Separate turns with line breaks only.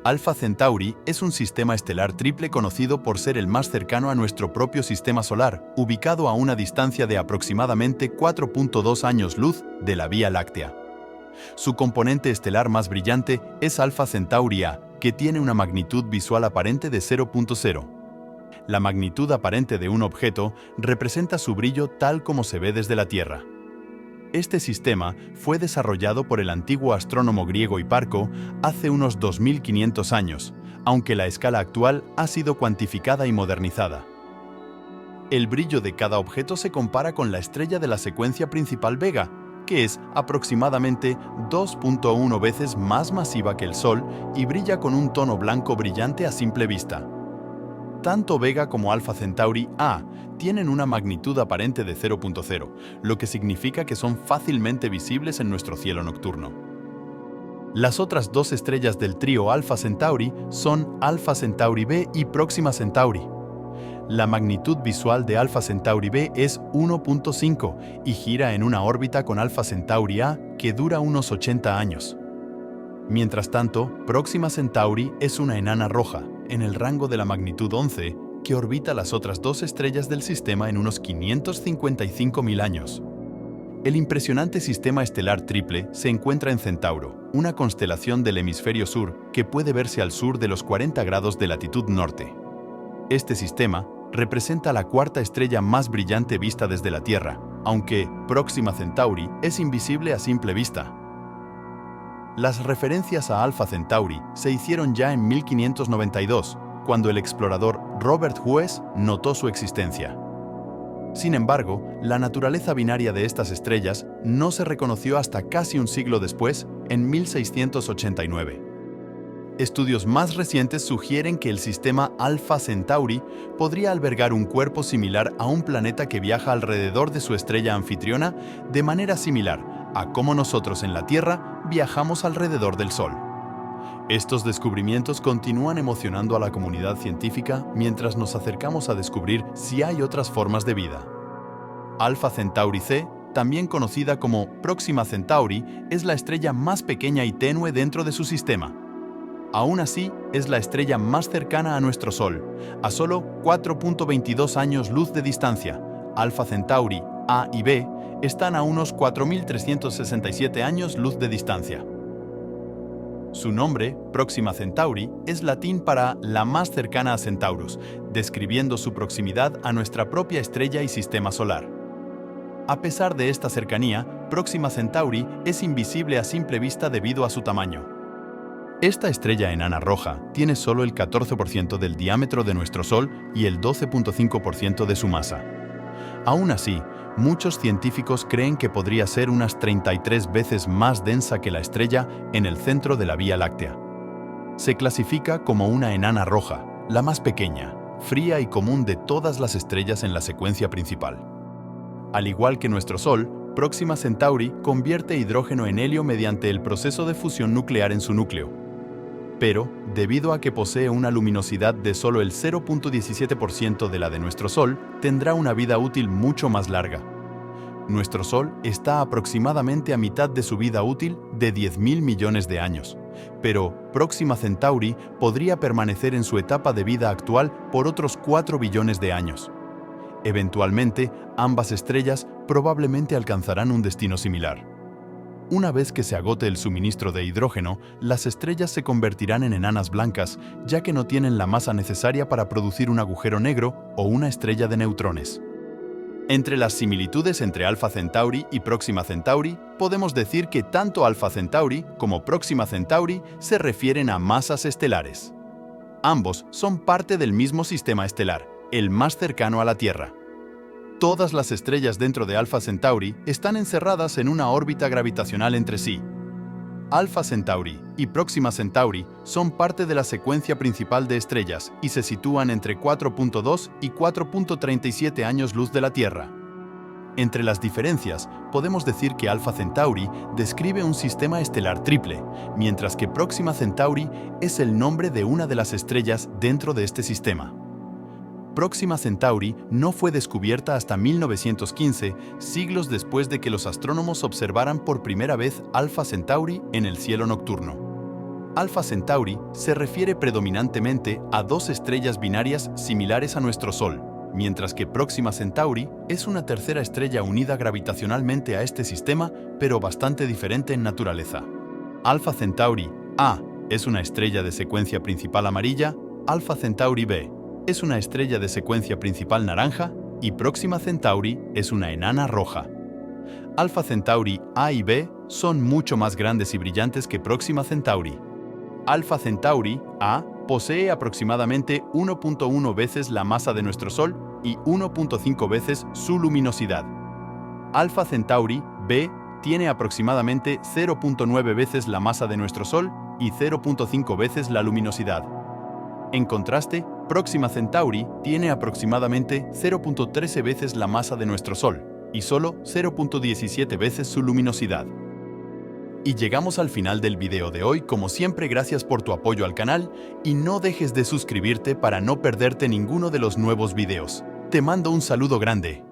Alpha Centauri es un sistema estelar triple conocido por ser el más cercano a nuestro propio sistema solar, ubicado a una distancia de aproximadamente 4.2 años luz de la Vía Láctea. Su componente estelar más brillante es Alpha Centauri A, que tiene una magnitud visual aparente de 0.0. La magnitud aparente de un objeto representa su brillo tal como se ve desde la Tierra. Este sistema fue desarrollado por el antiguo astrónomo griego Hiparco hace unos 2500 años, aunque la escala actual ha sido cuantificada y modernizada. El brillo de cada objeto se compara con la estrella de la secuencia principal Vega, que es aproximadamente 2.1 veces más masiva que el Sol y brilla con un tono blanco brillante a simple vista. Tanto Vega como Alpha Centauri A tienen una magnitud aparente de 0.0, lo que significa que son fácilmente visibles en nuestro cielo nocturno. Las otras dos estrellas del trío Alpha Centauri son Alpha Centauri B y Próxima Centauri. La magnitud visual de Alpha Centauri B es 1.5 y gira en una órbita con Alpha Centauri A que dura unos 80 años. Mientras tanto, Próxima Centauri es una enana roja, en el rango de la magnitud 11, que orbita las otras dos estrellas del sistema en unos 555.000 años. El impresionante sistema estelar triple se encuentra en Centauro, una constelación del hemisferio sur que puede verse al sur de los 40 grados de latitud norte. Este sistema representa la cuarta estrella más brillante vista desde la Tierra, aunque Próxima Centauri es invisible a simple vista. Las referencias a Alpha Centauri se hicieron ya en 1592, cuando el explorador Robert Hues notó su existencia. Sin embargo, la naturaleza binaria de estas estrellas no se reconoció hasta casi un siglo después, en 1689. Estudios más recientes sugieren que el sistema Alpha Centauri podría albergar un cuerpo similar a un planeta que viaja alrededor de su estrella anfitriona de manera similar a cómo nosotros en la Tierra viajamos alrededor del Sol. Estos descubrimientos continúan emocionando a la comunidad científica mientras nos acercamos a descubrir si hay otras formas de vida. Alpha Centauri C, también conocida como Próxima Centauri, es la estrella más pequeña y tenue dentro de su sistema. Aún así, es la estrella más cercana a nuestro Sol, a solo 4.22 años luz de distancia. Alpha Centauri A y B están a unos 4.367 años luz de distancia. Su nombre, Próxima Centauri, es latín para la más cercana a Centaurus, describiendo su proximidad a nuestra propia estrella y sistema solar. A pesar de esta cercanía, Próxima Centauri es invisible a simple vista debido a su tamaño. Esta estrella enana roja tiene solo el 14% del diámetro de nuestro Sol y el 12.5% de su masa. Aún así, muchos científicos creen que podría ser unas 33 veces más densa que la estrella en el centro de la Vía Láctea. Se clasifica como una enana roja, la más pequeña, fría y común de todas las estrellas en la secuencia principal. Al igual que nuestro Sol, Próxima Centauri convierte hidrógeno en helio mediante el proceso de fusión nuclear en su núcleo. Pero, debido a que posee una luminosidad de solo el 0.17% de la de nuestro Sol, tendrá una vida útil mucho más larga. Nuestro Sol está aproximadamente a mitad de su vida útil de 10.000 millones de años, pero Próxima Centauri podría permanecer en su etapa de vida actual por otros 4 billones de años. Eventualmente, ambas estrellas probablemente alcanzarán un destino similar. Una vez que se agote el suministro de hidrógeno, las estrellas se convertirán en enanas blancas, ya que no tienen la masa necesaria para producir un agujero negro o una estrella de neutrones. Entre las similitudes entre Alpha Centauri y Próxima Centauri, podemos decir que tanto Alpha Centauri como Próxima Centauri se refieren a masas estelares. Ambos son parte del mismo sistema estelar, el más cercano a la Tierra. Todas las estrellas dentro de Alpha Centauri están encerradas en una órbita gravitacional entre sí. Alpha Centauri y Próxima Centauri son parte de la secuencia principal de estrellas y se sitúan entre 4.2 y 4.37 años luz de la Tierra. Entre las diferencias, podemos decir que Alpha Centauri describe un sistema estelar triple, mientras que Próxima Centauri es el nombre de una de las estrellas dentro de este sistema. Próxima Centauri no fue descubierta hasta 1915, siglos después de que los astrónomos observaran por primera vez Alpha Centauri en el cielo nocturno. Alpha Centauri se refiere predominantemente a dos estrellas binarias similares a nuestro Sol, mientras que Próxima Centauri es una tercera estrella unida gravitacionalmente a este sistema, pero bastante diferente en naturaleza. Alpha Centauri A es una estrella de secuencia principal amarilla, Alpha Centauri B es una estrella de secuencia principal naranja y Próxima Centauri es una enana roja. Alpha Centauri A y B son mucho más grandes y brillantes que Próxima Centauri. Alpha Centauri A posee aproximadamente 1.1 veces la masa de nuestro Sol y 1.5 veces su luminosidad. Alpha Centauri B tiene aproximadamente 0.9 veces la masa de nuestro Sol y 0.5 veces la luminosidad. En contraste, Próxima Centauri tiene aproximadamente 0.13 veces la masa de nuestro Sol y solo 0.17 veces su luminosidad. Y llegamos al final del video de hoy. Como siempre, gracias por tu apoyo al canal y no dejes de suscribirte para no perderte ninguno de los nuevos videos. Te mando un saludo grande.